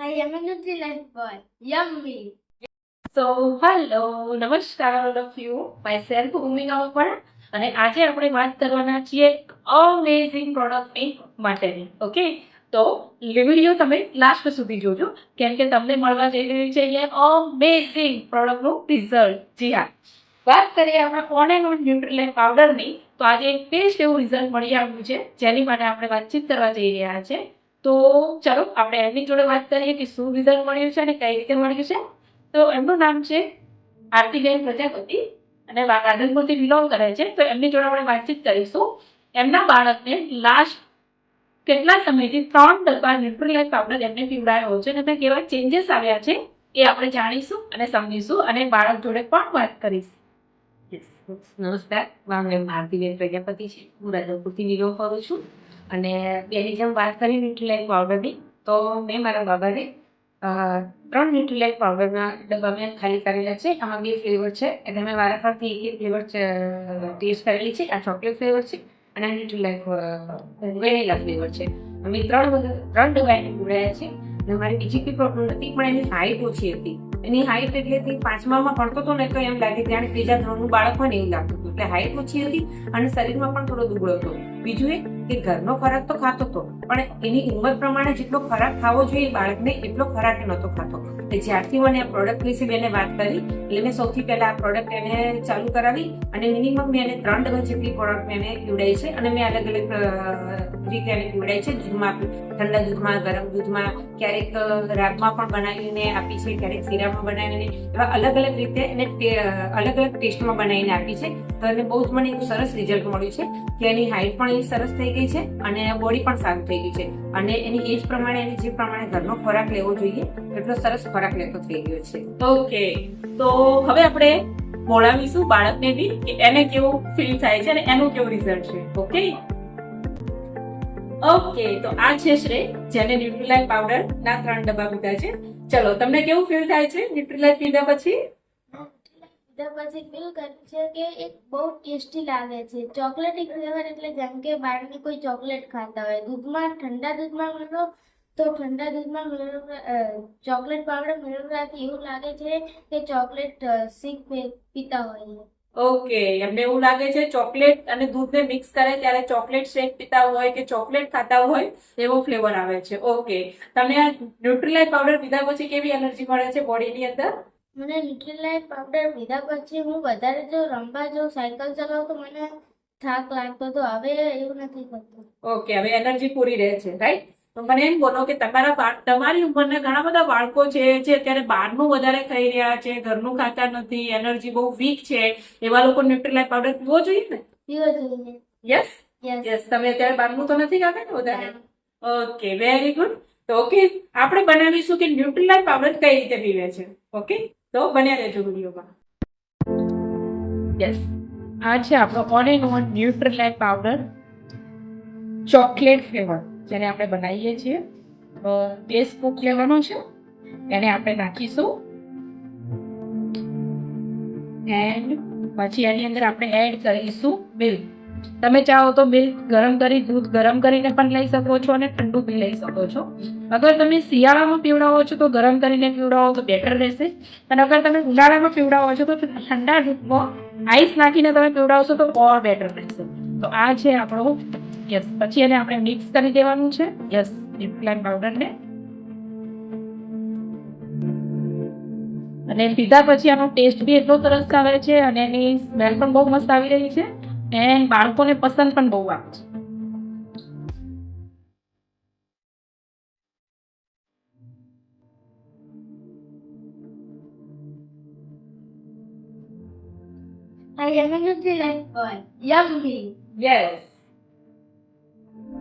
I am a Nutri-Life boy. Yummy. So, hello, નમસ્કાર all of you. Myself ભૂમિકા ઉપર અને આજે આપણે વાત કરવાના છીએ અમેઝિંગ પ્રોડક્ટની માટેની. ઓકે, તો વિડીયો તમે લાસ્ટ સુધી જોજો કેમ કે તમને મળવા જઈ રહ્યું છે અહીંયા અમેઝિંગ પ્રોડક્ટનું રિઝલ્ટ. જી હા, વાત કરીએ આપણે ઓન એન્ડ ઓન ન્યુટ્રીલાઇફ પાવડરની, તો આજે એક બેસ્ટ એવું રિઝલ્ટ મળી આવ્યું છે જેની માટે આપણે વાતચીત કરવા જઈ રહ્યા છે. તો ચાલો આપણે એમની જોડે વાત કરીએ કે શું રિઝલ્ટ મળ્યું છે અને કઈ રીતે મળ્યું છે. તો એમનું નામ છે આરતીબેન પ્રજાપતિ અને રાધનપુરથી બિલોંગ કરે છે. તો એમની જોડે આપણે વાતચીત કરીશું. એમના બાળકને લાસ્ટ કેટલા સમયથી 3 ડબ્બા ન્યુટ્રીલાઇફ પાવડર એમને પીવડાવ્યો છે અને કેવા ચેન્જીસ આવ્યા છે એ આપણે જાણીશું અને સમજીશું અને બાળક જોડે પણ વાત કરીશું. નમસ્કાર, મારું નામ આરતીબેન પ્રજાપતિ છે. હું રાધનપુરથી બિલોંગ કરું છું અને બેની જેમ વાત કરી ન્યુટ્રીલાઇફ પાવડરની, તો મેં મારા બાબાને 3 ન્યુટ્રીલાઇફ પાવડરના ડબ્બા મેં ખાલી કરેલા છે. આમાં 2 ફ્લેવર છે એટલે મેં વારાફરતી એક ફ્લેવર ટેસ્ટ કરેલી છે. આ ચોકલેટ ફ્લેવર છે અને આ ન્યુટ્રીલાઇફ વેનીલા ફ્લેવર છે. અમે 3 ડબ્બા એને પીવડાવ્યા છે. અને મારી બીજી કોઈ પ્રોબ્લેમ નથી, પણ એની હાઇટ ઓછી હતી. એની હાઇટ એટલે 5મામાં ભણતો હતો ને તો એમ લાગે કે જાણે 3જા ધોરણનું બાળક હોય ને એવું લાગતું હતું. એટલે હાઇટ ઓછી હતી અને શરીરમાં પણ થોડો દુબળો હતો. બીજું એ કે ઘરનો ખોરાક તો ખાતો હતો, પણ એની ઉંમર પ્રમાણે જેટલો ખોરાક ખાવો જોઈએ બાળકને એટલો ખોરાક નહોતો ખાતો. જ્યારથી મને આ પ્રોડક્ટ વિશે બેને વાત કરી એટલે મેં સૌથી પહેલા આ પ્રોડક્ટ એને ચાલુ કરાવી અને મિનિમમ મેં એને 3 ડબ્બા જેટલી પ્રોડક્ટ મેં એને પીવડાવી છે અને મેં અલગ અલગ રીતે એને પીવડાવી છે. દૂધમાં, ઠંડા દૂધમાં, ગરમ દૂધમાં, ક્યારેક રાગમાં પણ બનાવીને આપી છે, ક્યારેક શીરામાં બનાવીને, એવા અલગ અલગ રીતે એને અલગ અલગ ટેસ્ટમાં બનાવીને આપી છે. તો એને બહુ જ મને એવું સરસ રિઝલ્ટ મળ્યું છે કે એની હાઇટ પણ એવી સરસ થઈ ગઈ છે અને બોડી પણ સારું થઈ ગયું છે અને એની એજ પ્રમાણે એને જે પ્રમાણે ઘરનો ખોરાક લેવો જોઈએ એટલો સરસ ખોરાક લેતો થઈ ગયો છે. ઓકે, તો હવે આપણે બોલાવીશું બાળકને બી કે એને કેવું ફીલ થાય છે અને એનું કેવું રિઝલ્ટ છે. ઓકે ઓકે, તો આ છે શ્રેય, જેને ન્યુટ્રીલાઇફ પાવડર ના 3 ડબ્બા પીધા છે. ચલો, તમને કેવું ફીલ થાય છે ન્યુટ્રીલાઇફ પીધા પછી? પછી ફીલ કર્યું છે કે એક બહુ ટેસ્ટી લાગે છે. ચોકલેટી ફ્લેવર એટલે જેમ કે બહારની કોઈ ચોકલેટ ખાતા હોય, દૂધમાં, ઠંડા દૂધમાં મેળવો તો ઠંડા દૂધમાં ચોકલેટ પાવડર મેળવવાથી એવું લાગે છે કે ચોકલેટ શેક પીતા હોય. ઓકે, એમને એવું લાગે છે ચોકલેટ અને દૂધને મિક્સ કરે ત્યારે ચોકલેટ શેક પીતા હોય કે ચોકલેટ ખાતા હોય એવો ફ્લેવર આવે છે. ઓકે, તમને આ ન્યુટ્રીલાઇફ પાવડર પીધા પછી કેવી એનર્જી મળે છે બોડીની અંદર? મને ન્યુટ્રીલાઇફ પાવડર પીધા પછી હું વધારે જો રમવા જાઉં, સાયકલ ચલાવું તો મને થાક લાગતો હતો. હવે એવું નથી થતું. ઓકે, હવે એનર્જી પૂરી રહે છે, રાઈટ? તો મને એમ બોલો કે તમારી ઉંમરના ઘણા બધા બાળકો છે જે અત્યારે બહારનું વધારે ખાઈ રહ્યા છે, ઘરનું ખાતા નથી, એનર્જી બહુ વીક છે, એવા લોકો ન્યુટ્રીલાઇફ પાવડર પીવો જોઈએ ને? પીવો જોઈએ. Yes yes. તમે અત્યારે બહારનું તો નથી ખાતા ને વધારે? Okay, very good. તો ઓકે, આપણે બનાવીશું કે ન્યુટ્રીલાઇફ પાવડર કઈ રીતે પીવે છે. ઓકે, તો બન્યા રહેજો વિડીયોમાં. યસ, આ છે આપણો on and on Nutrilife powder chocolate flavour, જેને આપણે બનાવીએ છીએ. 2 સ્કૂપ લેવાનો છે, એને આપણે નાખીશું એન્ડ પછી એની અંદર આપણે એડ કરીશું મિલ્ક. તમે ચાહો તો મિલ્ક ગરમ કરી, દૂધ ગરમ કરીને પણ લઈ શકો છો અને ઠંડુ બી લઈ શકો છો. અગર તમે શિયાળામાં પીવડાવો છો તો ગરમ કરીને પીવડાવો તો બેટર રહેશે અને અગર તમે ઉનાળામાં પીવડાવો છો તો ઠંડા દૂધમાં આઈસ નાખીને તમે પીવડાવશો તો ઓર બેટર રહેશે. તો આ છે આપણો. યસ, પછી એને આપણે મિક્સ કરી દેવાનું છે. યસ, ન્યુટ્રીલાઇફ પાવડરને અને પીધા પછી આનો ટેસ્ટ બી એટલો સરસ આવે છે અને એની સ્મેલ પણ બહુ મસ્ત આવી રહી છે એન્ડ બાળકોને પસંદ પણ બહુ આવે છે. I am a Nutri-Life boy. Yummy. Yes,